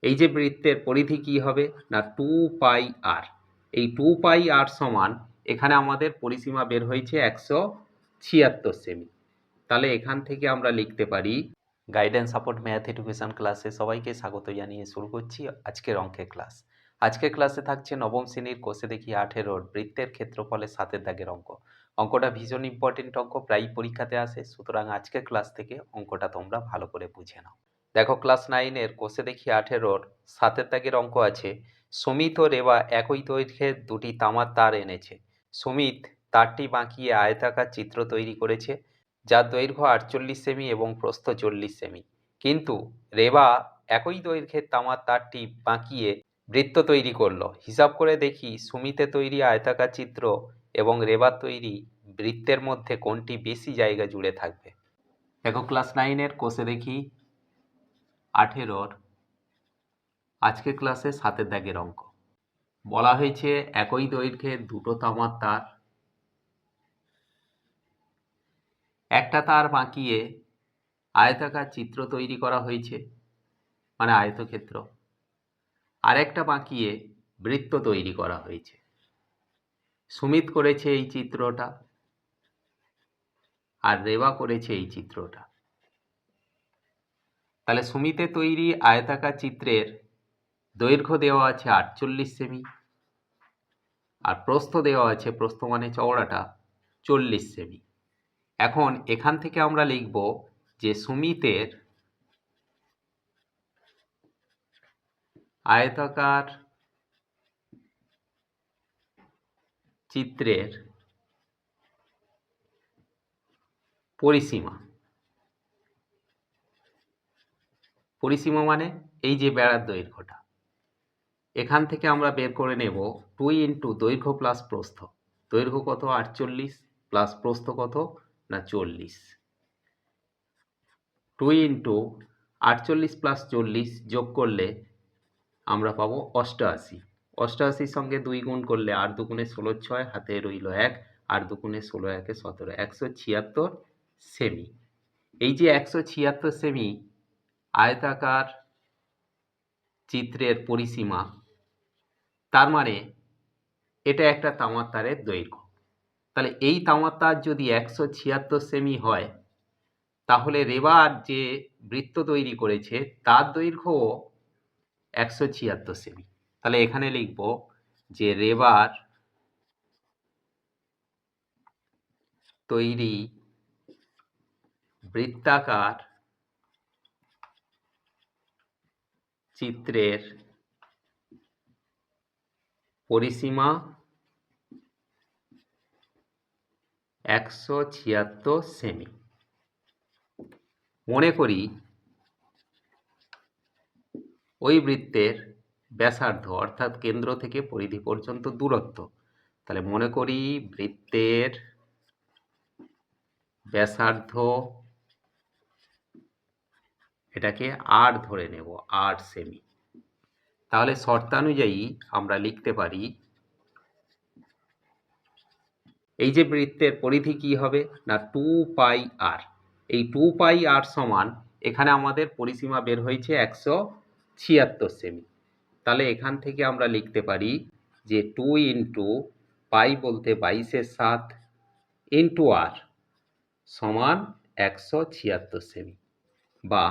এই যে বৃত্তের পরিধি কি হবে না 2 পাই আর। এই 2 পাই আর সমান এখানে আমাদের পরিসীমা বের হয়েছে 176 সেমি। তাহলে এখান থেকে আমরা লিখতে পারি, গাইডেন্স সাপোর্ট ম্যাথ এডুকেশন ক্লাসে সবাইকে স্বাগত জানিয়ে শুরু করছি আজকের অঙ্কের ক্লাস। আজকের ক্লাসে থাকছে নবম শ্রেণীর কোষে দেখি 18 বৃত্তের ক্ষেত্রফলের 7 দাগের অঙ্ক। অঙ্কটা ভীষণ ইম্পর্টেন্ট অঙ্ক, প্রায় পরীক্ষাতে আসে, সুতরাং আজকের ক্লাস থেকে অঙ্কটা তোমরা ভালো করে বুঝে নাও। দেখো, ক্লাস 9-এর কোষে দেখি 18 7 দাগের অঙ্ক আছে। সুমিত ও রেবা একই দৈর্ঘ্যের দুটি তামার তার এনেছে। সুমিত তারটি বাঁকিয়ে আয়তাকার চিত্র তৈরি করেছে, যার দৈর্ঘ্য 48 সেমি এবং প্রস্থ 40 সেমি। কিন্তু রেবা একই দৈর্ঘ্যের তামার তারটি বাঁকিয়ে বৃত্ত তৈরি করলো। হিসাব করে দেখি সুমিতে তৈরি আয়তাকার চিত্র এবং রেবার তৈরি বৃত্তের মধ্যে কোনটি বেশি জায়গা জুড়ে থাকবে। দেখো, ক্লাস 9-এর কোষে দেখি 18 আজকের ক্লাসে 7 দাগের অঙ্ক। বলা হয়েছে একই দৈর্ঘ্যের দুটো তামার তার, একটা তার বাঁকিয়ে আয়তাকার চিত্র তৈরি করা হয়েছে, মানে আয়তক্ষেত্র, আর একটা বাঁকিয়ে বৃত্ত তৈরি করা হয়েছে। সুমিত করেছে এই চিত্রটা আর রেবা করেছে এই চিত্রটা। তাহলে সুমিতে তৈরি আয়তাকার চিত্রের দৈর্ঘ্য দেওয়া আছে 48 সেমি আর প্রস্থ দেওয়া আছে, প্রস্থ মানে চওড়াটা, 40 সেমি। এখন এখান থেকে আমরা লিখব যে সুমিতের আয়তাকার চিত্রের পরিসীমা, পরিসীমা মানে এই যে বেড়ার দৈর্ঘ্যটা, এখান থেকে আমরা বের করে নেব 2 ইন্টু দৈর্ঘ্য প্লাস প্রস্থ। দৈর্ঘ্য কত 48 প্লাস প্রস্থ কত না 40। 2 ইন্টু 48 প্লাস 40 যোগ করলে আমরা পাবো 88। 88-র সঙ্গে 2 গুণ করলে 8 দুগুণে 16, 6 হাতে রইল 1, 8 দুগুণে 16, 1 17, 176 সেমি। এই যে 176 সেমি আয়তাকার চিত্রের পরিসীমা, তার মানে এটা একটা তামার তারের দৈর্ঘ্য। তাহলে এই তামার তার যদি 176 সেমি হয়, তাহলে রেবার যে বৃত্ত তৈরি করেছে তার দৈর্ঘ্য 176 সেমি। তাহলে এখানে লিখব যে রেবার তৈরি বৃত্তাকার চিত্রের পরিসীমা 176 সেমি। মনে করি ওই বৃত্তের ব্যাসার্ধ অর্থাৎ কেন্দ্র থেকে পরিধি পর্যন্ত দূরত্ব। তাহলে মনে করি বৃত্তের ব্যাসার্ধ, এটাকে আর ধরে নেব, 8 সেমি। তাহলে শর্তানুযায়ী আমরা লিখতে পারি এই যে বৃত্তের পরিধি কি হবে না 2 পাই আর। এই 2 পাই আর সমান এখানে আমাদের পরিসীমা বের হয়েছে 176 সেমি। তাহলে এখান থেকে আমরা লিখতে পারি যে 2 ইন্টু পাই বলতে 22/7 ইন্টু আর সমান 176 সেমি। বা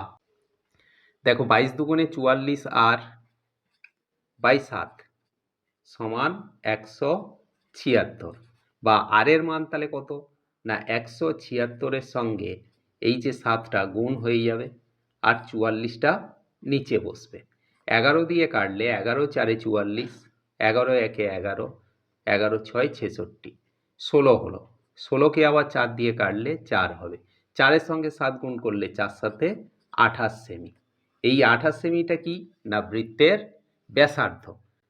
দেখো, 22 দুগুণে 44 আর 7 সমান 176। বা আর এর মান তাহলে কত না 176-এর সঙ্গে এই যে 7টা গুণ হয়ে যাবে আর 44টা নিচে বসবে। 11 দিয়ে কাটলে 11 4 44, 11 1 11, 11 6 66, 16 হলো। 16কে আবার 4 দিয়ে কাটলে 4 হবে। 4-এর সঙ্গে 7 গুণ করলে 4 7 28 সেমি। এই 28 সেমিটা কি না বৃত্তের ব্যাসার্ধ।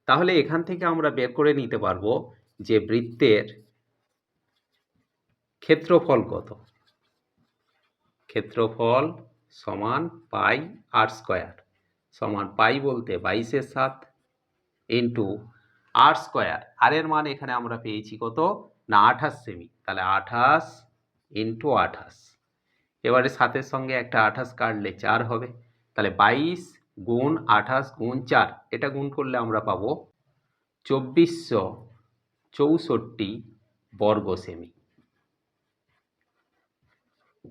তাহলে এখান থেকে আমরা বের করে নিতে পারবো যে বৃত্তের ক্ষেত্রফল কত। ক্ষেত্রফল সমান পাই আর স্কয়ার, সমান পাই বলতে 22/7 ইন্টু আর স্কয়ার। আর এর মান এখানে আমরা পেয়েছি কত না 28 সেমি। তাহলে 28 ইন্টু 28। এবারে 7-এর সঙ্গে একটা 28 কাটলে 4 হবে। তাহলে 22 গুণ 28 গুণ 4, এটা গুণ করলে আমরা পাবো 2464 বর্গ সেমি।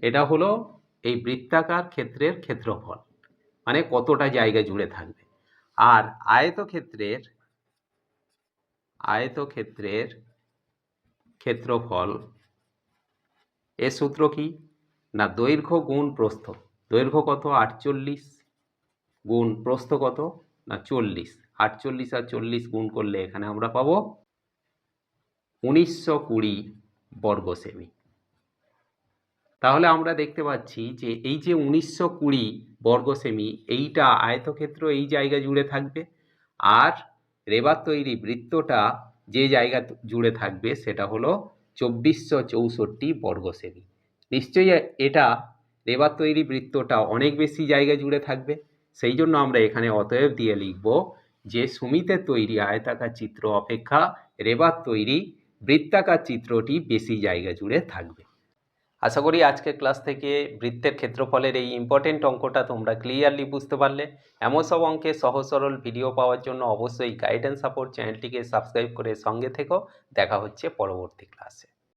এটা হলো এই বৃত্তাকার ক্ষেত্রের ক্ষেত্রফল, মানে কতটা জায়গা জুড়ে থাকবে। আর আয়তক্ষেত্রের ক্ষেত্রফল এর সূত্র কি না, দৈর্ঘ্য গুণ প্রস্থ। দৈর্ঘ্য কত 48 গুণ প্রস্থ কত না 40। 48 আর 40 গুণ করলে এখানে আমরা পাবো 1920 বর্গ সেমি। তাহলে আমরা দেখতে পাচ্ছি যে এই যে 1920 বর্গ সেমি, এইটা আয়তক্ষেত্র এই জায়গা জুড়ে থাকবে, আর রেবার তৈরি বৃত্তটা যে জায়গা জুড়ে থাকবে সেটা হলো 2464 বর্গ সেমি। নিশ্চয়ই এটা রেবার তৈরি বৃত্তটা অনেক বেশি জায়গা জুড়ে থাকবে, সেই জন্য আমরা এখানে অতএব দিয়ে লিখব যে সুমিতের তৈরি আয়তাকার চিত্র অপেক্ষা রেবার তৈরি বৃত্তাকার চিত্রটি বেশি জায়গা জুড়ে থাকবে। আশা করি আজকের ক্লাস থেকে বৃত্তের ক্ষেত্রফলের এই ইম্পর্টেন্ট অঙ্কটা তোমরা ক্লিয়ারলি বুঝতে পারলে। এমন সব অঙ্কের সহজ সরল ভিডিও পাওয়ার জন্য অবশ্যই গাইডেন্স সাপোর্ট চ্যানেলটিকে সাবস্ক্রাইব করে সঙ্গে থেকো। দেখা হচ্ছে পরবর্তী ক্লাসে।